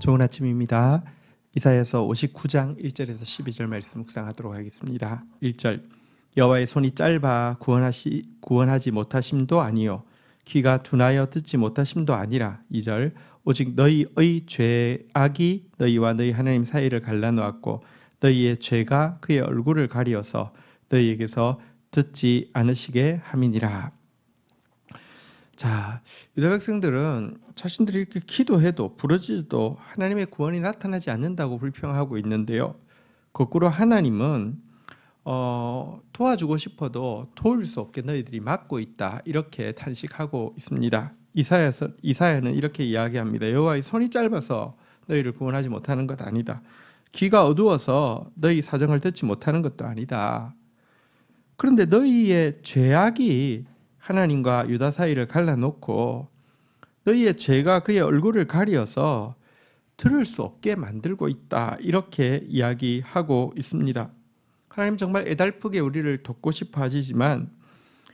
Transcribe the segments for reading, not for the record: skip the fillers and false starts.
좋은 아침입니다. 이사야서 59장 1절에서 12절 말씀 묵상하도록 하겠습니다. 1절 여호와의 손이 짧아 구원하지 못하심도 아니요 귀가 둔하여 듣지 못하심도 아니라. 2절 오직 너희의 죄악이 너희와 너희 하나님 사이를 갈라놓았고 너희의 죄가 그의 얼굴을 가리어서 너희에게서 듣지 않으시게 함이니라. 자, 유다 백성들은 자신들이 이렇게 기도해도 부르짖어도 하나님의 구원이 나타나지 않는다고 불평하고 있는데요. 거꾸로 하나님은 도와주고 싶어도 도울 수 없게 너희들이 막고 있다, 이렇게 탄식하고 있습니다. 이사야는 이렇게 이야기합니다. 여호와의 손이 짧아서 너희를 구원하지 못하는 것 아니다. 귀가 어두워서 너희 사정을 듣지 못하는 것도 아니다. 그런데 너희의 죄악이 하나님과 유다 사이를 갈라놓고 너희의 죄가 그의 얼굴을 가리어서 들을 수 없게 만들고 있다, 이렇게 이야기하고 있습니다. 하나님 정말 애달프게 우리를 돕고 싶어 하시지만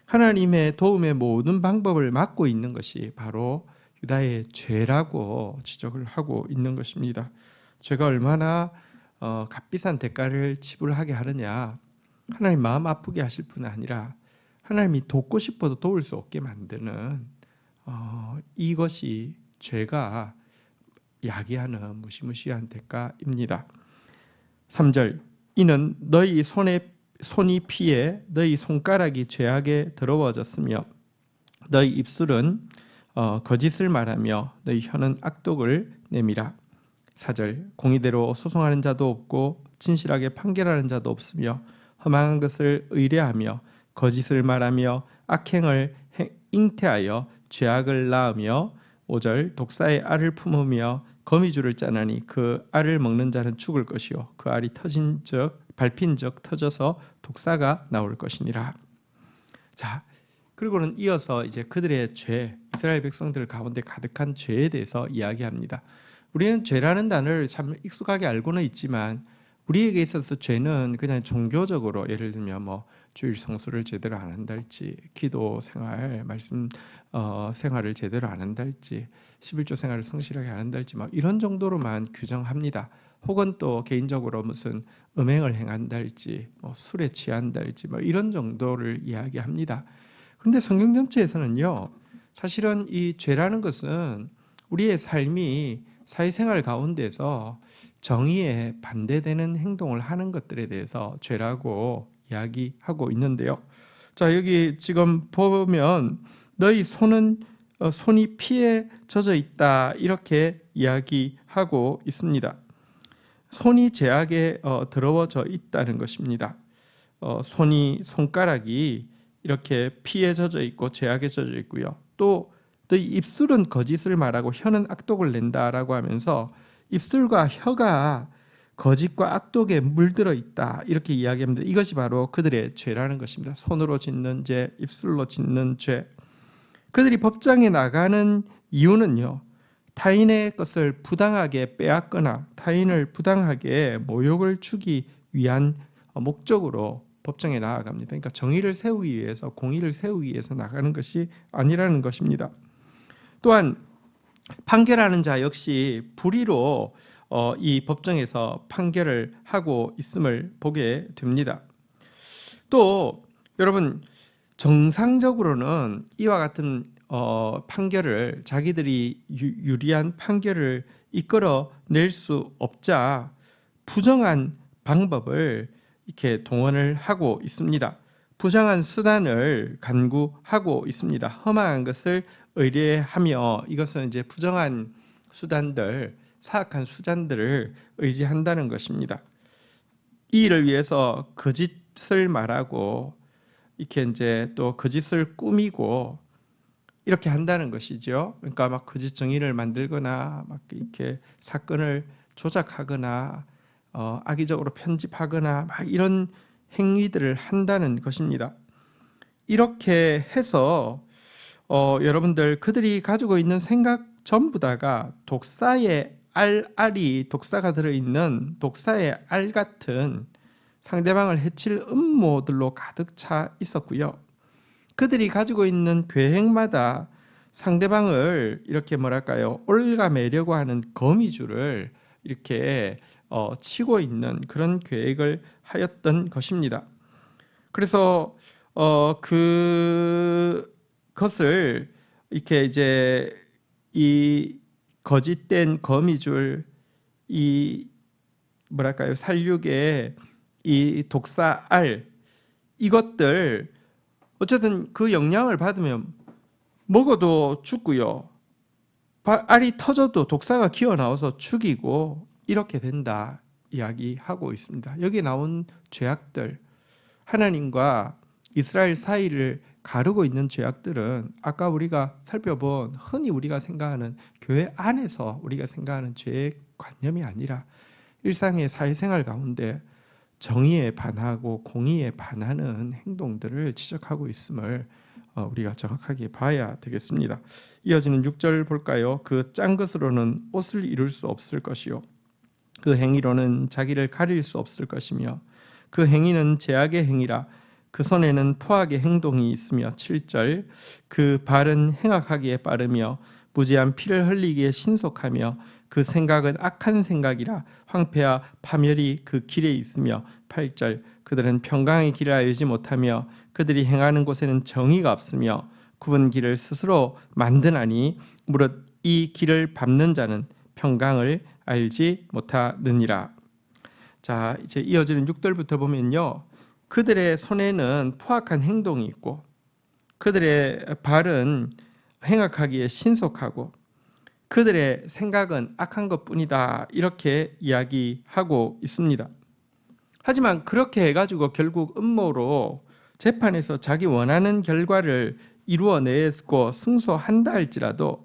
하나님의 도움의 모든 방법을 막고 있는 것이 바로 유다의 죄라고 지적을 하고 있는 것입니다. 죄가 얼마나 값비싼 대가를 지불하게 하느냐, 하나님 마음 아프게 하실 뿐 아니라 하나님이 돕고 싶어도 도울 수 없게 만드는 이것이 죄가 야기하는 무시무시한 대가입니다. 3절 이는 너희 손이 피해 너희 손가락이 죄악에 더러워졌으며 너희 입술은 거짓을 말하며 너희 혀는 악독을 내밀어. 4절 공의대로 소송하는 자도 없고 진실하게 판결하는 자도 없으며 험한 것을 의뢰하며 거짓을 말하며 악행을 잉태하여 죄악을 낳으며. 5절 독사의 알을 품으며 거미줄을 짜나니 그 알을 먹는 자는 죽을 것이요 그 알이 밟힌 적 터져서 독사가 나올 것이니라. 자, 그리고는 이어서 이제 그들의 죄, 이스라엘 백성들 가운데 가득한 죄에 대해서 이야기합니다. 우리는 죄라는 단어를 참 익숙하게 알고는 있지만 우리에게 있어서 죄는 그냥 종교적으로, 예를 들면 주일 성수를 제대로 안 한달지, 기도 생활, 말씀 생활을 제대로 안 한달지, 11조 생활을 성실하게 안 한달지 이런 정도로만 규정합니다. 혹은 또 개인적으로 무슨 음행을 행한달지, 술에 취한달지 이런 정도를 이야기합니다. 그런데 성경 전체에서는요, 사실은 이 죄라는 것은 우리의 삶이 사회생활 가운데서 정의에 반대되는 행동을 하는 것들에 대해서 죄라고 이야기하고 있는데요. 자, 여기 지금 보면 너희 손이 피에 젖어 있다, 이렇게 이야기하고 있습니다. 손이 죄악에 더러워져 있다는 것입니다. 손가락이 이렇게 피에 젖어 있고 죄악에 젖어 있고요. 또 너희 입술은 거짓을 말하고 혀는 악독을 낸다라고 하면서 입술과 혀가 거짓과 악독에 물들어 있다, 이렇게 이야기합니다. 이것이 바로 그들의 죄라는 것입니다. 손으로 짓는 죄, 입술로 짓는 죄. 그들이 법정에 나가는 이유는요, 타인의 것을 부당하게 빼앗거나 타인을 부당하게 모욕을 주기 위한 목적으로 법정에 나아갑니다. 그러니까 정의를 세우기 위해서, 공의를 세우기 위해서 나가는 것이 아니라는 것입니다. 또한 판결하는 자 역시 불의로 이 법정에서 판결을 하고 있음을 보게 됩니다. 또 여러분, 정상적으로는 이와 같은 판결을, 자기들이 유리한 판결을 이끌어낼 수 없자 부정한 방법을 이렇게 동원을 하고 있습니다. 부정한 수단을 간구하고 있습니다. 험한 것을 의뢰하며, 이것은 이제 부정한 수단들, 사악한 수단들을 의지한다는 것입니다. 이 일을 위해서 거짓을 말하고 이렇게 이제 또 거짓을 꾸미고 이렇게 한다는 것이죠. 그러니까 거짓 정의를 만들거나 이렇게 사건을 조작하거나 악의적으로 편집하거나 이런 행위들을 한다는 것입니다. 이렇게 해서 여러분들, 그들이 가지고 있는 생각 전부 다가 독사의 알이, 독사가 들어있는 독사의 알 같은 상대방을 해칠 음모들로 가득 차 있었고요. 그들이 가지고 있는 계획마다 상대방을 이렇게 뭐랄까요, 올가매려고 하는 거미줄을 이렇게 치고 있는 그런 계획을 하였던 것입니다. 그래서 그것을 이렇게 이제 이 거짓된 거미줄, 이 뭐랄까요, 살육의 이 독사알, 이것들 어쨌든 그 영향을 받으면 먹어도 죽고요, 알이 터져도 독사가 기어 나와서 죽이고 이렇게 된다 이야기하고 있습니다. 여기 나온 죄악들, 하나님과 이스라엘 사이를 가르고 있는 죄악들은 아까 우리가 살펴본 흔히 우리가 생각하는 교회 안에서 우리가 생각하는 죄의 관념이 아니라 일상의 사회생활 가운데 정의에 반하고 공의에 반하는 행동들을 지적하고 있음을 우리가 정확하게 봐야 되겠습니다. 이어지는 6절 볼까요? 그 짠 것으로는 옷을 이룰 수 없을 것이요, 그 행위로는 자기를 가릴 수 없을 것이며, 그 행위는 제약의 행위라 그 손에는 포악의 행동이 있으며. 7절 그 발은 행악하기에 빠르며 무지한 피를 흘리기에 신속하며 그 생각은 악한 생각이라 황폐와 파멸이 그 길에 있으며. 8절 그들은 평강의 길을 알지 못하며 그들이 행하는 곳에는 정의가 없으며 굽은 길을 스스로 만드나니 무릇 이 길을 밟는 자는 평강을 알지 못하느니라. 자, 이제 이어지는 6절부터 보면요, 그들의 손에는 포악한 행동이 있고 그들의 발은 행악하기에 신속하고 그들의 생각은 악한 것뿐이다, 이렇게 이야기하고 있습니다. 하지만 그렇게 해가지고 결국 음모로 재판에서 자기 원하는 결과를 이루어내고 승소한다 할지라도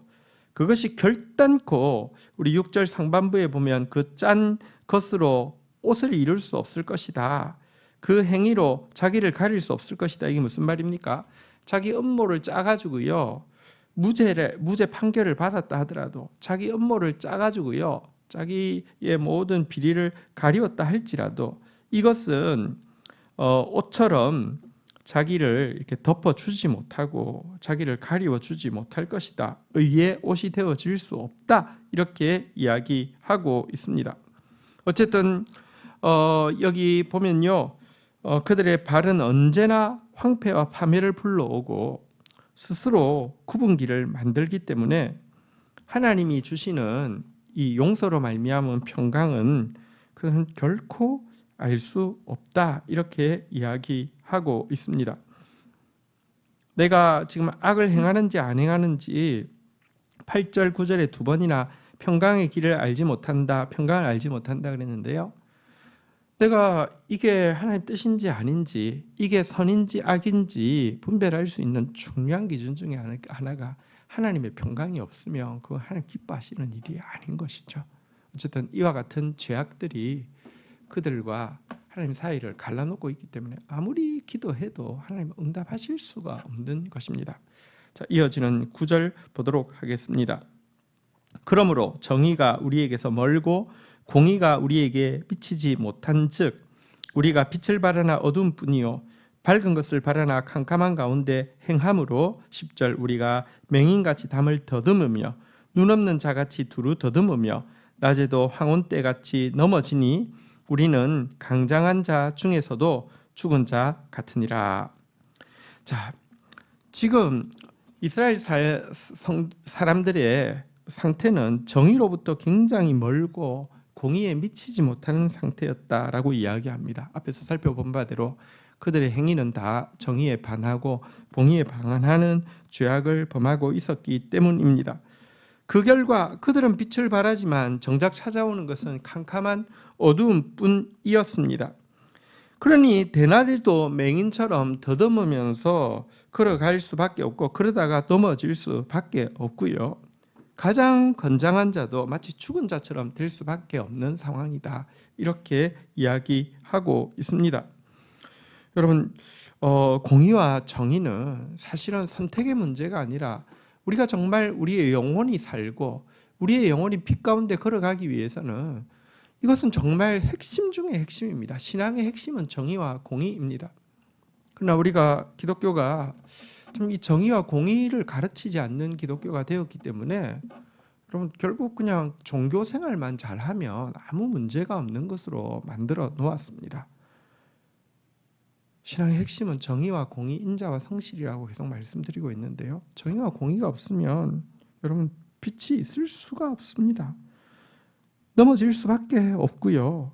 그것이 결단코 우리 6절 상반부에 보면 그 짠 것으로 옷을 이룰 수 없을 것이다, 그 행위로 자기를 가릴 수 없을 것이다. 이게 무슨 말입니까? 자기 음모를 짜가지고요, 무죄 판결을 받았다 하더라도 자기 음모를 짜가지고요, 자기의 모든 비리를 가리웠다 할지라도 이것은 옷처럼 자기를 이렇게 덮어주지 못하고 자기를 가리워주지 못할 것이다, 의의 옷이 되어질 수 없다, 이렇게 이야기하고 있습니다. 어쨌든 여기 보면요, 그들의 발은 언제나 황폐와 파멸을 불러오고 스스로 굽은 길을 만들기 때문에 하나님이 주시는 이 용서로 말미암은 평강은 그는 결코 알 수 없다, 이렇게 이야기하고 있습니다. 내가 지금 악을 행하는지 안 행하는지 8절 9절에 두 번이나 평강의 길을 알지 못한다, 평강을 알지 못한다 그랬는데요, 내가 이게 하나님 뜻인지 아닌지, 이게 선인지 악인지 분별할 수 있는 중요한 기준 중에 하나가 하나님의 평강이 없으면 그건 하나님 기뻐하시는 일이 아닌 것이죠. 어쨌든 이와 같은 죄악들이 그들과 하나님 사이를 갈라놓고 있기 때문에 아무리 기도해도 하나님 응답하실 수가 없는 것입니다. 자, 이어지는 9절 보도록 하겠습니다. 그러므로 정의가 우리에게서 멀고 공의가 우리에게 비치지 못한즉 우리가 빛을 바라나 어두운 뿐이요 밝은 것을 바라나 캄캄한 가운데 행함으로. 10절 우리가 맹인같이 담을 더듬으며 눈없는 자같이 두루 더듬으며 낮에도 황혼때같이 넘어지니 우리는 강장한 자 중에서도 죽은 자 같으니라. 자, 지금 이스라엘 사람들의 상태는 정의로부터 굉장히 멀고 공의에 미치지 못하는 상태였다라고 이야기합니다. 앞에서 살펴본 바대로 그들의 행위는 다 정의에 반하고 공의에 반하는 죄악을 범하고 있었기 때문입니다. 그 결과 그들은 빛을 바라지만 정작 찾아오는 것은 캄캄한 어두움 뿐이었습니다. 그러니 대낮에도 맹인처럼 더듬으면서 걸어갈 수밖에 없고 그러다가 넘어질 수밖에 없고요, 가장 건장한 자도 마치 죽은 자처럼 될 수밖에 없는 상황이다, 이렇게 이야기하고 있습니다. 여러분, 공의와 정의는 사실은 선택의 문제가 아니라 우리가 정말 우리의 영혼이 살고 우리의 영혼이 빛 가운데 걸어가기 위해서는 이것은 정말 핵심 중의 핵심입니다. 신앙의 핵심은 정의와 공의입니다. 그러나 우리가 기독교가 좀 이 정의와 공의를 가르치지 않는 기독교가 되었기 때문에 여러분 결국 그냥 종교 생활만 잘하면 아무 문제가 없는 것으로 만들어 놓았습니다. 신앙의 핵심은 정의와 공의, 인자와 성실이라고 계속 말씀드리고 있는데요. 정의와 공의가 없으면 여러분 빛이 있을 수가 없습니다. 넘어질 수밖에 없고요.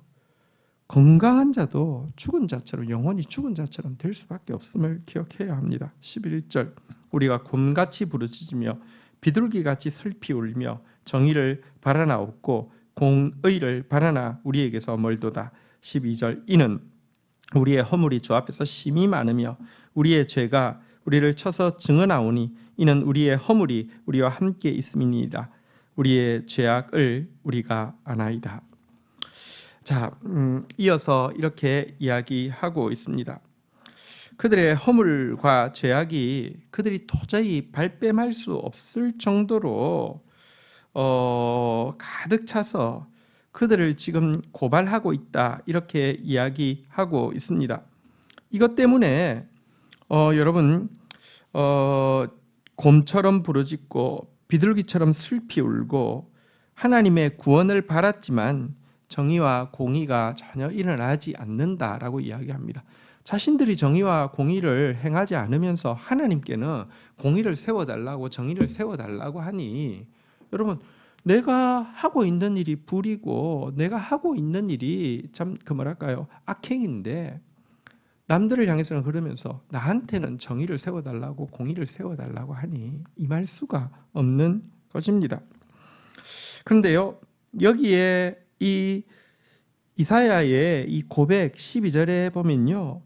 건강한 자도 죽은 자처럼, 영혼이 죽은 자처럼 될 수밖에 없음을 기억해야 합니다. 11절 우리가 곰같이 부르짖으며 비둘기같이 슬피 울며 정의를 바라나옵고 공의를 바라나 우리에게서 멀도다. 12절 이는 우리의 허물이 주 앞에서 심히 많으며 우리의 죄가 우리를 쳐서 증언하오니 이는 우리의 허물이 우리와 함께 있음이니이다. 우리의 죄악을 우리가 아나이다. 자, 이어서 이렇게 이야기하고 있습니다. 그들의 허물과 죄악이 그들이 도저히 발뺌할 수 없을 정도로 가득 차서 그들을 지금 고발하고 있다, 이렇게 이야기하고 있습니다. 이것 때문에 여러분 곰처럼 부르짖고 비둘기처럼 슬피 울고 하나님의 구원을 바랐지만 정의와 공의가 전혀 일어나지 않는다라고 이야기합니다. 자신들이 정의와 공의를 행하지 않으면서 하나님께는 공의를 세워달라고, 정의를 세워달라고 하니 여러분, 내가 하고 있는 일이 불이고 내가 하고 있는 일이 참 악행인데 남들을 향해서는 그러면서 나한테는 정의를 세워달라고, 공의를 세워달라고 하니 임할 수가 없는 것입니다. 그런데요, 여기에 이 이사야의 이 고백 12절에 보면요,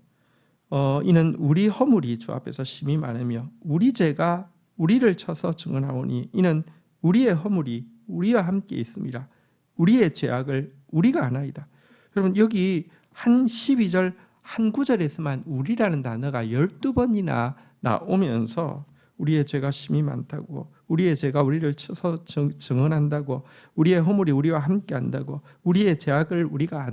이는 우리 허물이 주 앞에서 심히 많으며 우리 죄가 우리를 쳐서 증언하오니 이는 우리의 허물이 우리와 함께 있습니다. 우리의 죄악을 우리가 아나이다. 여러분, 여기 한 12절 한 구절에서만 우리라는 단어가 12번이나 나오면서 우리의 죄가 심히 많다고, 우리의 죄가 우리를 쳐서 증언한다고, 우리의 허물이 우리와 함께 한다고, 우리의 죄악을 우리가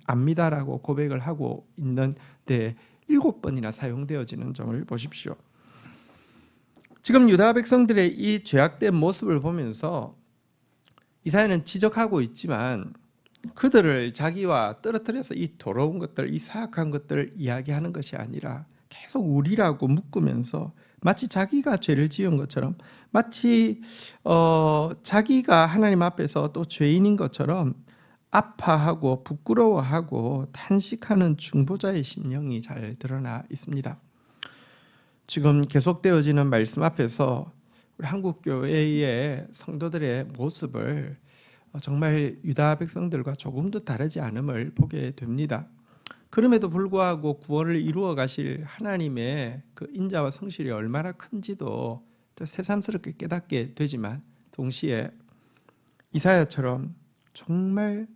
압니다라고 고백을 하고 있는데 7번이나 사용되어지는 점을 보십시오. 지금 유다 백성들의 이 죄악된 모습을 보면서 이사야는 지적하고 있지만 그들을 자기와 떨어뜨려서 이 더러운 것들, 이 사악한 것들을 이야기하는 것이 아니라 계속 우리라고 묶으면서 마치 자기가 죄를 지은 것처럼, 마치 자기가 하나님 앞에서 또 죄인인 것처럼 아파하고 부끄러워하고 탄식하는 중보자의 심령이 잘 드러나 있습니다. 지금 계속되어지는 말씀 앞에서 우리 한국교회의 성도들의 모습을 정말 유다 백성들과 조금도 다르지 않음을 보게 됩니다. 그럼에도 불구하고 구원을 이루어 가실 하나님의 그 인자와 성실이 얼마나 큰지도 또 새삼스럽게 깨닫게 되지만, 동시에 이사야처럼 정말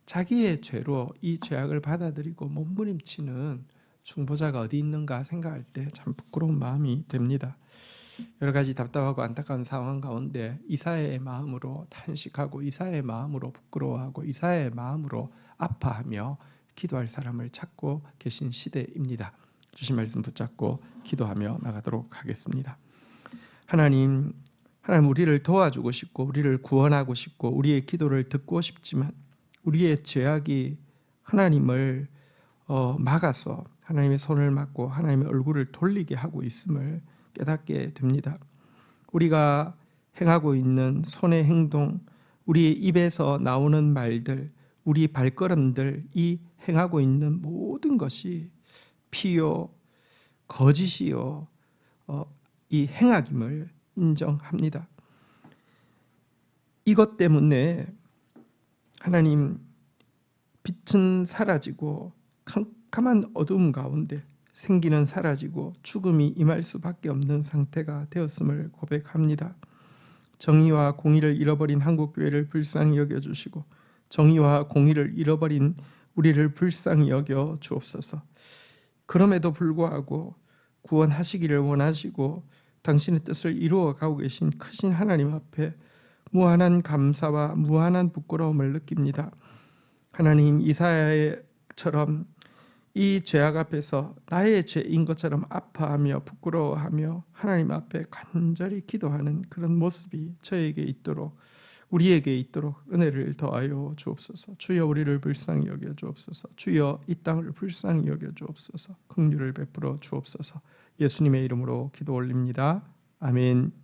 자기의 죄로 이 죄악을 받아들이고 몸부림치는 중보자가 어디 있는가 생각할 때 참 부끄러운 마음이 됩니다. 여러 가지 답답하고 안타까운 상황 가운데 이사야의 마음으로 탄식하고 이사야의 마음으로 부끄러워하고 이사야의 마음으로 아파하며 기도할 사람을 찾고 계신 시대입니다. 주신 말씀 붙잡고 기도하며 나가도록 하겠습니다. 하나님 우리를 도와주고 싶고 우리를 구원하고 싶고 우리의 기도를 듣고 싶지만 우리의 죄악이 하나님을 막아서 하나님의 손을 막고 하나님의 얼굴을 돌리게 하고 있음을 깨닫게 됩니다. 우리가 행하고 있는 손의 행동, 우리의 입에서 나오는 말들, 우리 발걸음들, 이 행하고 있는 모든 것이 피요 거짓이요 이 행악임을 인정합니다. 이것 때문에 하나님, 빛은 사라지고 캄캄한 어두움 가운데 생기는 사라지고 죽음이 임할 수밖에 없는 상태가 되었음을 고백합니다. 정의와 공의를 잃어버린 한국교회를 불쌍히 여겨주시고 정의와 공의를 잃어버린 우리를 불쌍히 여겨 주옵소서. 그럼에도 불구하고 구원하시기를 원하시고 당신의 뜻을 이루어가고 계신 크신 하나님 앞에 무한한 감사와 무한한 부끄러움을 느낍니다. 하나님, 이사야처럼 이 죄악 앞에서 나의 죄인 것처럼 아파하며 부끄러워하며 하나님 앞에 간절히 기도하는 그런 모습이 저에게 있도록, 우리에게 있도록 은혜를 더하여 주옵소서. 주여 우리를 불쌍히 여겨 주옵소서. 주여 이 땅을 불쌍히 여겨 주옵소서. 긍휼을 베풀어 주옵소서. 예수님의 이름으로 기도 올립니다. 아멘.